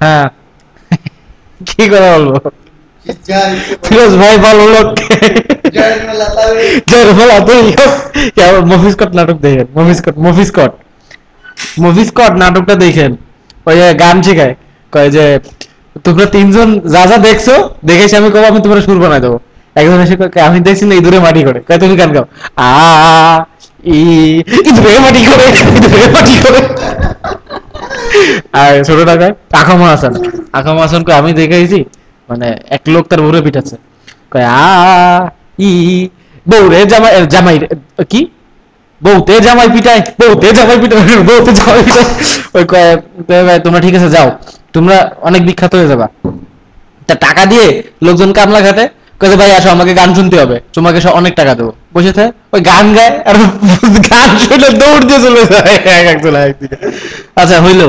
হ্যাঁ কি করে বলবো ফিরোজ ভাই বল লোককে জয়রমালা তুই মফিসকট নাটক দেখেন মফিসকট মফিসকট নাটকটা দেখেন ওই যে গান শেখায় কয় যে তোমরা তিনজন যা যা দেখছো দেখেছি আমি কব আমি তোমার সুর বানাই দেবো একজন এসে আমি দেখছি না ইঁদুরে মাটি করে কয় তুমি গান গাও আ ই ইঁদুরে মাটি করে ইঁদুরে মাটি করে আর ছোট টাকায় আকামা হাসান আকামা হাসানকে আমি দেখেছি মানে এক লোক তার বউরে পিটাচ্ছে কয় আ ই বউরে জামাই জামাই কি বউতে জামাই পিটায় বউতে জামাই পিটায় বউতে জামাই পিটায় ওই কয় তোমরা ঠিক আছে যাও তোমরা অনেক বিখ্যাত হয়ে যাবা তা টাকা দিয়ে লোকজন কামলা খাটে কয়ে ভাই আসো আমাকে গান শুনতে হবে তোমাকে অনেক টাকা দেবো বসে থাকে ওই গান গায় আর গান শুনে দৌড় দিয়ে চলে যায় এক একদিকে আচ্ছা হইলো